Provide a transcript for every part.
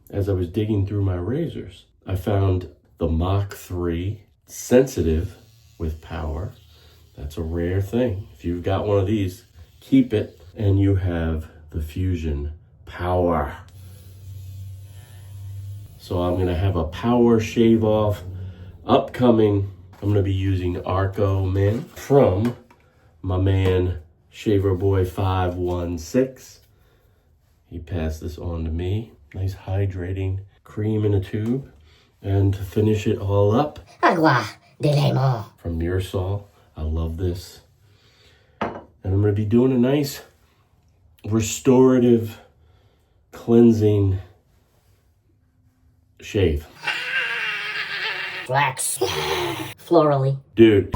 as I was digging through my razors, I found the Mach3 Sensitive with power. That's a rare thing. If you've got one of these, keep it. And you have the Fusion Power. So I'm gonna have a power shave off upcoming. I'm gonna be using Arco Men from my man Shaver Boy 516. He passed this on to me. Nice hydrating cream in a tube. And to finish it all up, agua de limon from Mirsol. I love this. And I'm gonna be doing a nice restorative cleansing shave. Flax. Florally. Dude.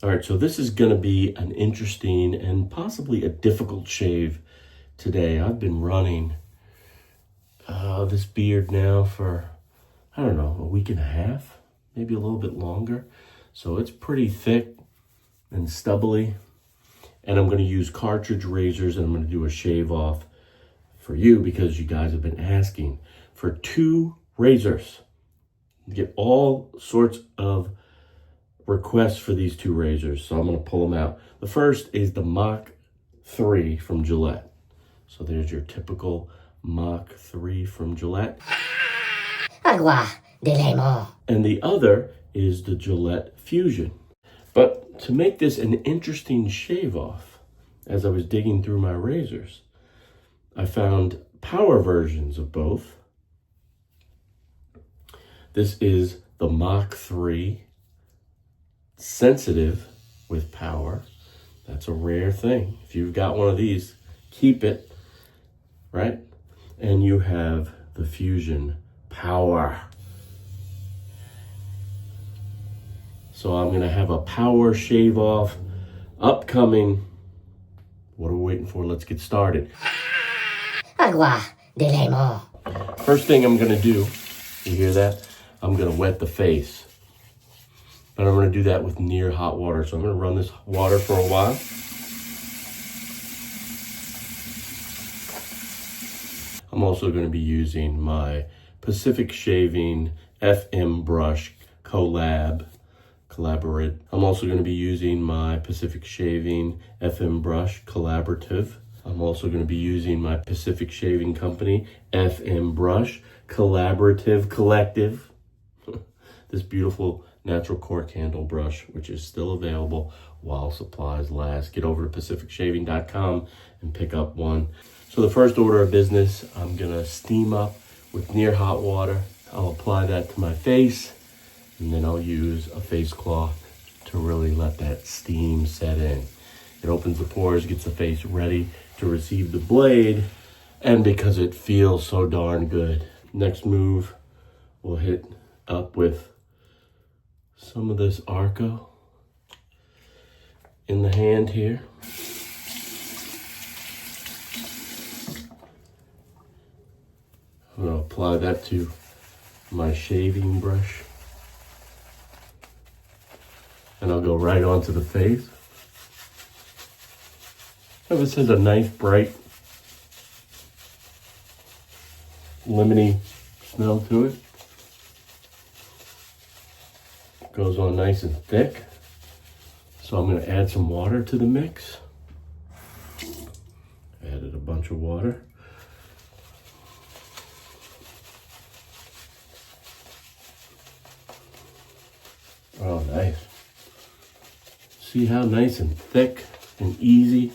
All right, so this is gonna be an interesting and possibly a difficult shave today. I've been running this beard now for, I don't know, a week and a half, maybe a little bit longer. So it's pretty thick and stubbly. And I'm gonna use cartridge razors, and I'm gonna do a shave off for you because you guys have been asking for 2 razors. You get all sorts of requests for these 2 razors, so I'm gonna pull them out. The first is the Mach3 from Gillette. So there's your typical Mach3 from Gillette. Agua de limon. And the other is the Gillette Fusion. But to make this an interesting shave off, as I was digging through my razors, I found power versions of both. This is the Mach3 Sensitive with power. That's a rare thing. If you've got one of these, keep it, right? And you have the Fusion Power. So I'm gonna have a power shave off upcoming. What are we waiting for? Let's get started. Agua de limon. First thing I'm gonna do, you hear that? I'm gonna wet the face. But I'm gonna do that with near hot water. So I'm gonna run this water for a while. I'm also gonna be using my Pacific Shaving FM brush collaborate. I'm also gonna be using my Pacific Shaving FM brush collaborative. I'm also gonna be using my Pacific Shaving Company FM brush collaborative collective. This beautiful natural cork handle brush, which is still available while supplies last. Get over to pacificshaving.com and pick up one. So the first order of business, I'm gonna steam up with near hot water. I'll apply that to my face, and then I'll use a face cloth to really let that steam set in. It opens the pores, gets the face ready to receive the blade, and because it feels so darn good. Next move, we'll hit up with some of this Arco in the hand here. I'm gonna apply that to my shaving brush. And I'll go right onto the face. This has a nice, bright, lemony smell to it. Goes on nice and thick. So I'm gonna add some water to the mix. Added a bunch of water. Oh, nice. See how nice and thick and easy?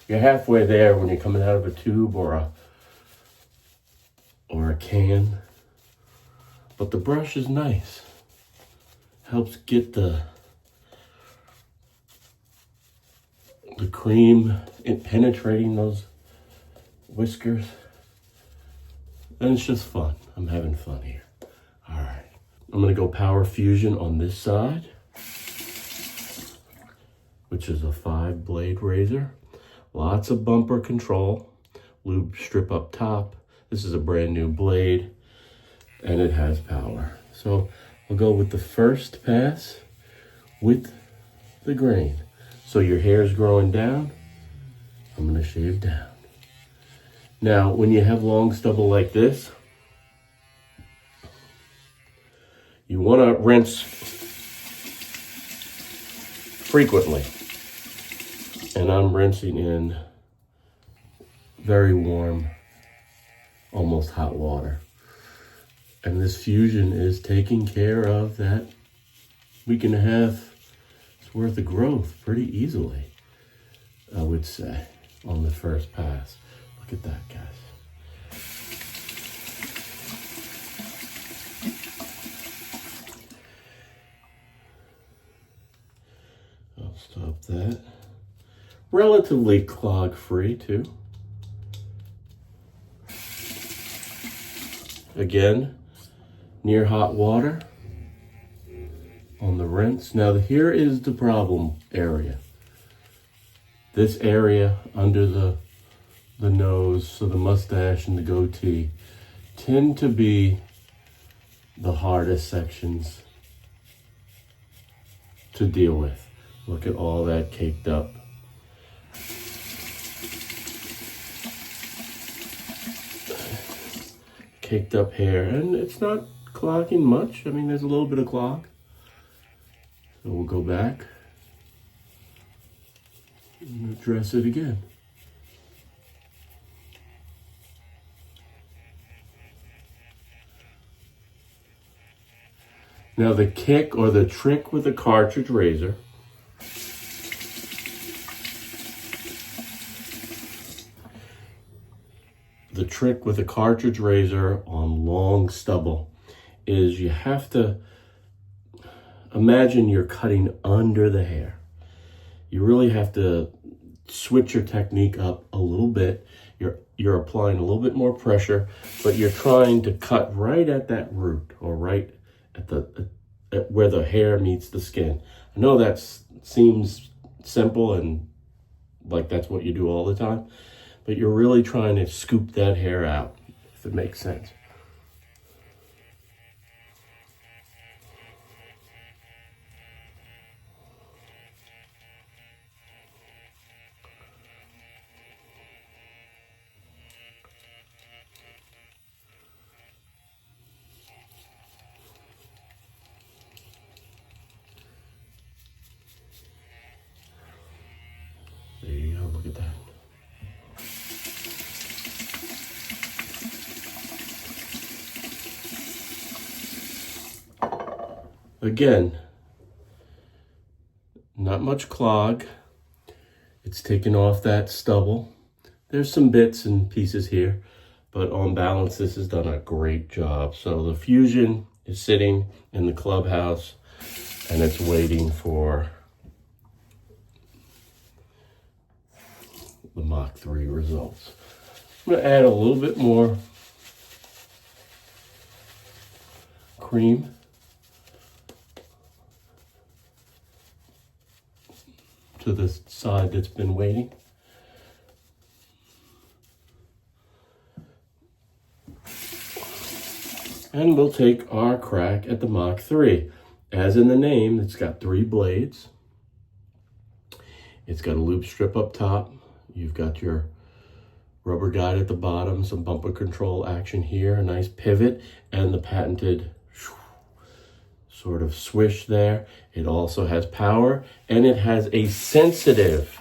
You're halfway there when you're coming out of a tube or a can. But the brush is nice. Helps get the cream penetrating those whiskers. And it's just fun. I'm having fun here. All right. I'm gonna go Power Fusion on this side, which is a 5-blade razor. Lots of bumper control, lube strip up top. This is a brand new blade and it has power. So I'll go with the first pass with the grain. So your hair is growing down, I'm gonna shave down. Now, when you have long stubble like this, you wanna rinse frequently. And I'm rinsing in very warm, almost hot water. And this Fusion is taking care of that week and a half worth of growth pretty easily, I would say, on the first pass. Look at that, guys. I'll stop that. Relatively clog-free, too. Again, near hot water on the rinse. Now here is the problem area. This area under the nose, so the mustache and the goatee, tend to be the hardest sections to deal with. Look at all that caked up. Caked up hair, and it's not clogging much. I mean, there's a little bit of clog. So we'll go back and address it again. Now the kick or the trick with a cartridge razor on long stubble is you have to imagine you're cutting under the hair. You really have to switch your technique up a little bit. You're applying a little bit more pressure, but you're trying to cut right at that root, or right at where the hair meets the skin. I know that seems simple and like that's what you do all the time, but you're really trying to scoop that hair out, if it makes sense. There you go, look at that. Again, not much clog. It's taken off that stubble. There's some bits and pieces here, but on balance, this has done a great job. So the Fusion is sitting in the clubhouse and it's waiting for the Mach 3 results. I'm gonna add a little bit more cream. To the side that's been waiting. And we'll take our crack at the Mach 3. As in the name, it's got 3 blades. It's got a loop strip up top. You've got your rubber guide at the bottom, some bumper control action here, a nice pivot, and the patented sort of swish there. It also has power, and it has a sensitive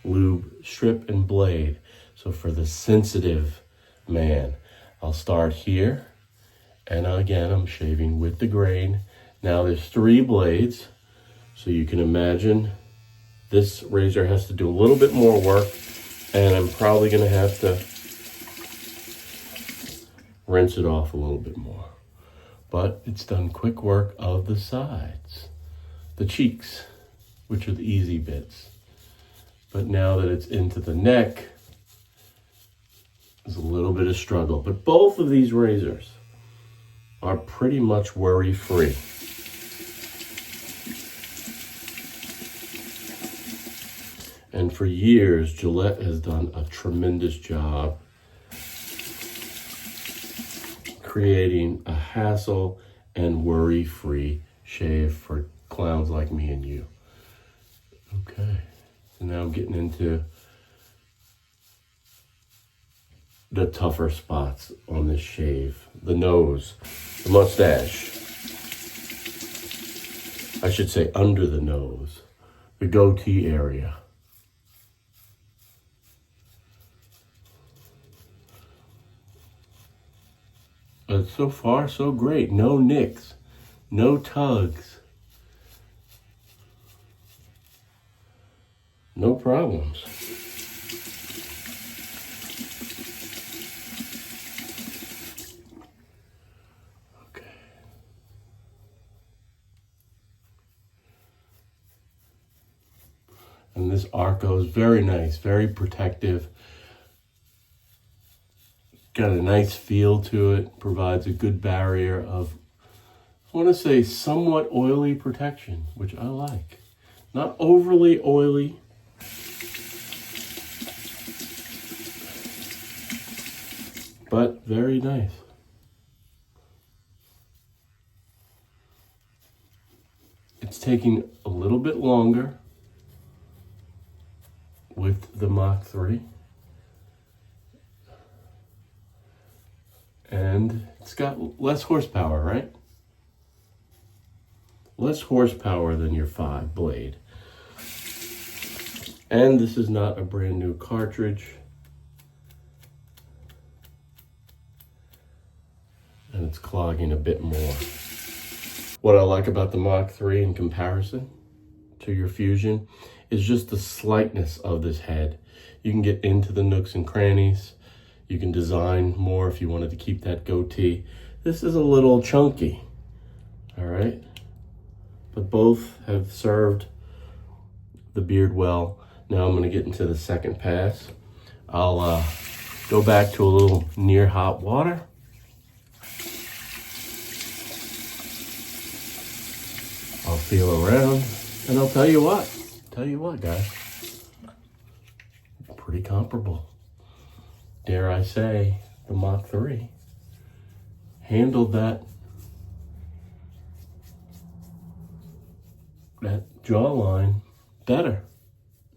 lube strip and blade. So for the sensitive man, I'll start here, and again, I'm shaving with the grain. Now there's 3 blades, so you can imagine this razor has to do a little bit more work, and I'm probably gonna have to rinse it off a little bit more. But it's done quick work of the sides, the cheeks, which are the easy bits. But now that it's into the neck, there's a little bit of struggle. But both of these razors are pretty much worry-free. And for years, Gillette has done a tremendous job creating a hassle and worry-free shave for clowns like me and you. Okay, so now I'm getting into the tougher spots on this shave. The nose, the mustache. I should say under the nose, the goatee area. But so far, so great. No nicks, no tugs, no problems. Okay. And this Arco is very nice, very protective. Got a nice feel to it, provides a good barrier of, I want to say, somewhat oily protection, which I like. Not overly oily. But very nice. It's taking a little bit longer with the Mach 3. And it's got less horsepower, right? Less horsepower than your 5 blade. And this is not a brand new cartridge. And it's clogging a bit more. What I like about the Mach 3 in comparison to your Fusion is just the slightness of this head. You can get into the nooks and crannies. You can design more if you wanted to keep that goatee. This is a little chunky, all right? But both have served the beard well. Now I'm gonna get into the second pass. I'll go back to a little near hot water. I'll feel around, and I'll tell you what guys, pretty comparable. Dare I say, the Mach 3 handled that jawline better.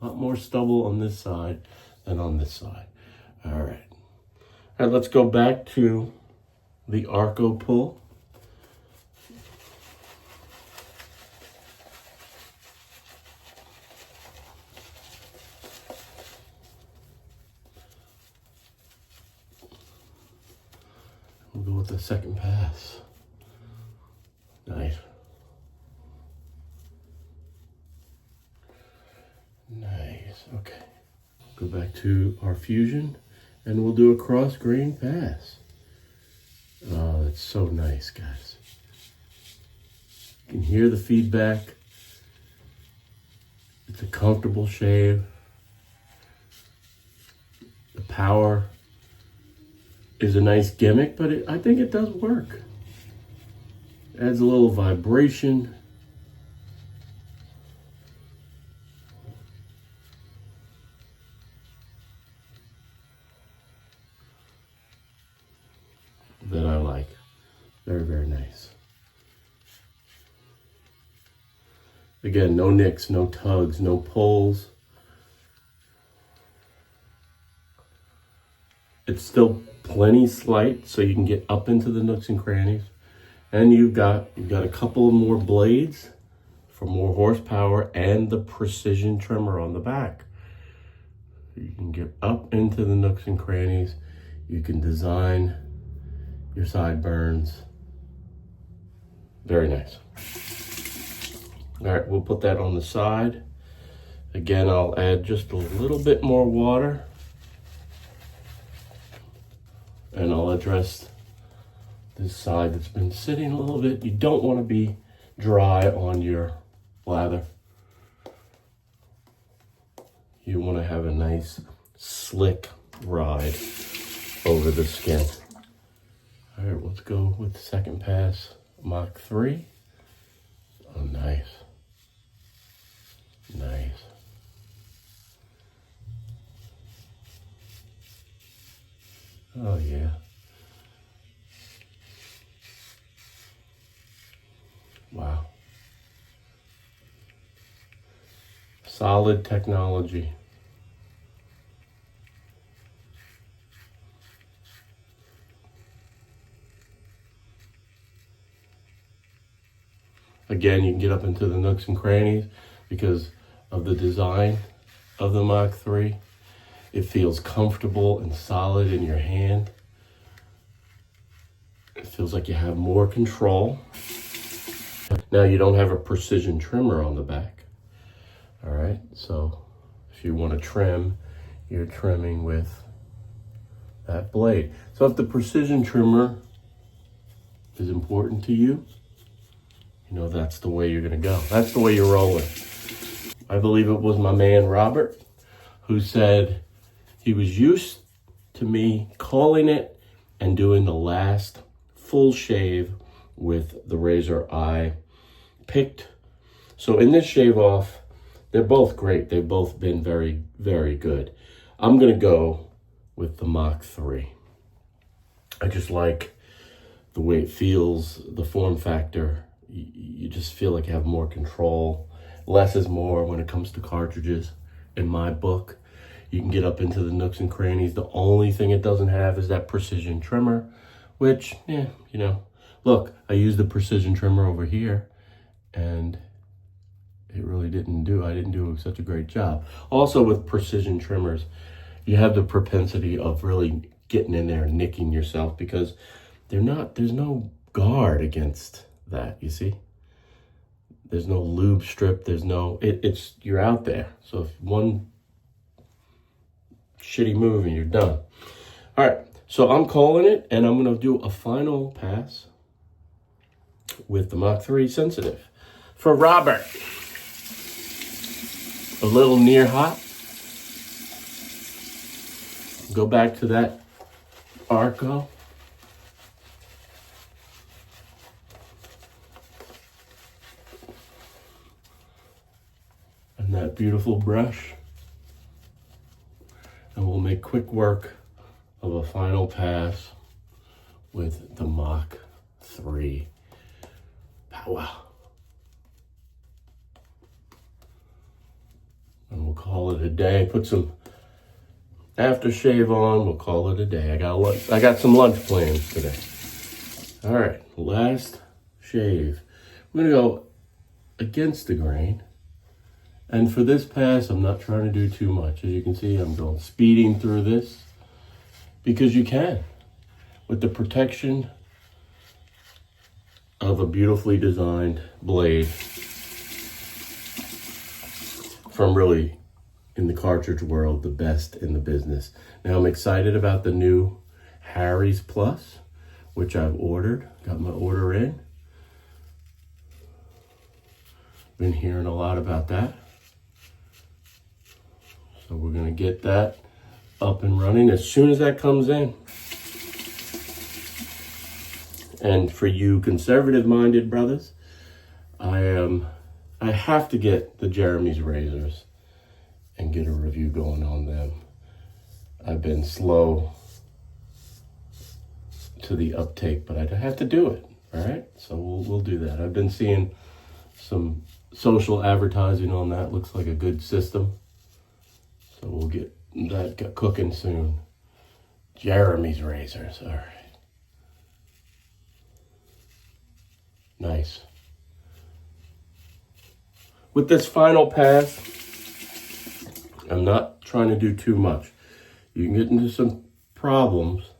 A lot more stubble on this side than on this side. All right, let's go back to the Arco pull. We'll go with the second pass. Nice. Nice, okay. Go back to our Fusion and we'll do a cross grain pass. Oh, that's so nice, guys. You can hear the feedback. It's a comfortable shave. The power is a nice gimmick, but I think it does work. Adds a little vibration. That I like. Very, very nice. Again, no nicks, no tugs, no pulls. It's still plenty slight, so you can get up into the nooks and crannies. And you've got a couple more blades for more horsepower and the precision trimmer on the back. You can get up into the nooks and crannies. You can design your sideburns. Very nice. All right, we'll put that on the side. Again, I'll add just a little bit more water. And I'll address this side that's been sitting a little bit. You don't want to be dry on your lather. You want to have a nice slick ride over the skin. All right, let's go with the second pass, Mach 3. Oh, nice. Nice. Oh, yeah. Solid technology. Again, you can get up into the nooks and crannies because of the design of the Mach 3. It feels comfortable and solid in your hand. It feels like you have more control. Now you don't have a precision trimmer on the back. All right, so if you want to trim, you're trimming with that blade. So if the precision trimmer is important to you, you know that's the way you're gonna go. That's the way you're rolling. I believe it was my man Robert who said he was used to me calling it and doing the last full shave with the razor I picked. So in this shave off, they're both great. They've both been very, very good. I'm gonna go with the Mach 3. I just like the way it feels, the form factor. You just feel like you have more control. Less is more when it comes to cartridges, in my book. You can get up into the nooks and crannies. The only thing it doesn't have is that precision trimmer, which, yeah, you know, look, I used the precision trimmer over here and it really didn't do, I didn't do such a great job. Also with precision trimmers, you have the propensity of really getting in there and nicking yourself because there's no guard against that, you see? There's no lube strip, there's no, you're out there. So if one shitty move and you're done. All right, so I'm calling it and I'm gonna do a final pass with the Mach 3 Sensitive. For Robert, a little near hot. Go back to that Arco. And that beautiful brush. And we'll make quick work of a final pass with the Mach 3 power. And we'll call it a day. Put some aftershave on. We'll call it a day. I got some lunch plans today. All right, last shave. We're gonna go against the grain. And for this pass, I'm not trying to do too much. As you can see, I'm going speeding through this because you can. With the protection of a beautifully designed blade from really, in the cartridge world, the best in the business. Now I'm excited about the new Harry's Plus, which I've ordered, got my order in. Been hearing a lot about that. So we're gonna get that up and running as soon as that comes in. And for you conservative-minded brothers, I have to get the Jeremy's razors and get a review going on them. I've been slow to the uptake, but I have to do it, all right? So we'll do that. I've been seeing some social advertising on that. Looks like a good system. So we'll get that cooking soon. Jeremy's razors, all right. Nice. With this final pass, I'm not trying to do too much. You can get into some problems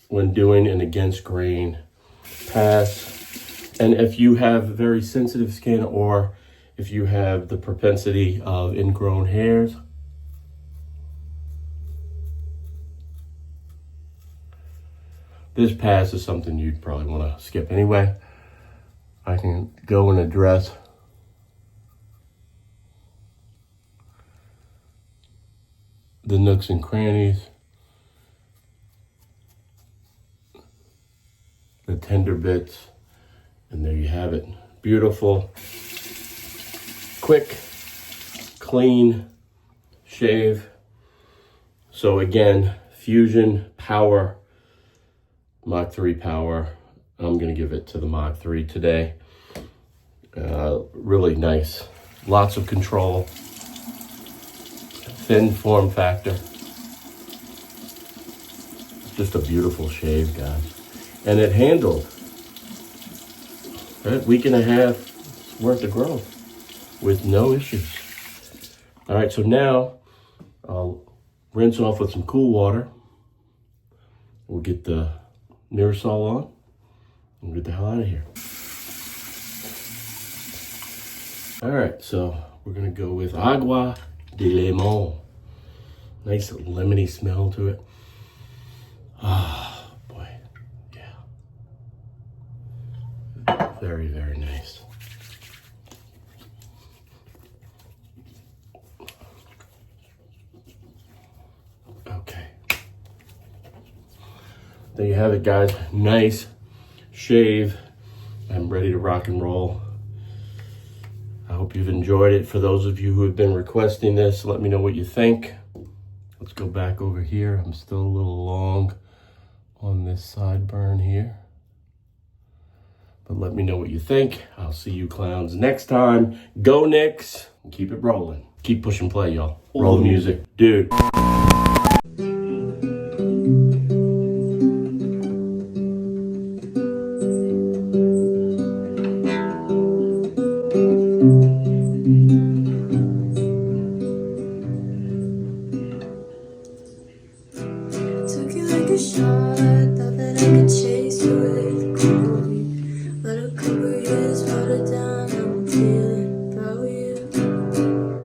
when doing an against grain pass. And if you have very sensitive skin or if you have the propensity of ingrown hairs, this pass is something you'd probably want to skip anyway. I can go and address the nooks and crannies, the tender bits, and there you have it. Beautiful, quick, clean shave. So again, Fusion Power, Mach 3 Power. I'm gonna give it to the Mach 3 today. Really nice. Lots of control. Thin form factor. Just a beautiful shave, guys. And it handled, right? Week and a half worth of growth with no issues. All right, so now I'll rinse off with some cool water. We'll get the Mirasol on and get the hell out of here. All right, so we're gonna go with Agua de Limon. Nice lemony smell to it. Ah, boy, yeah. Very, very nice. Okay. There you have it, guys. Nice shave. I'm ready to rock and roll. I hope you've enjoyed it. For those of you who have been requesting this, let me know what you think. Let's go back over here. I'm still a little long on this sideburn here. But let me know what you think. I'll see you clowns next time. Go Knicks. And keep it rolling. Keep pushing play, y'all. Roll the music. Dude. Took you like a shot, thought that I could chase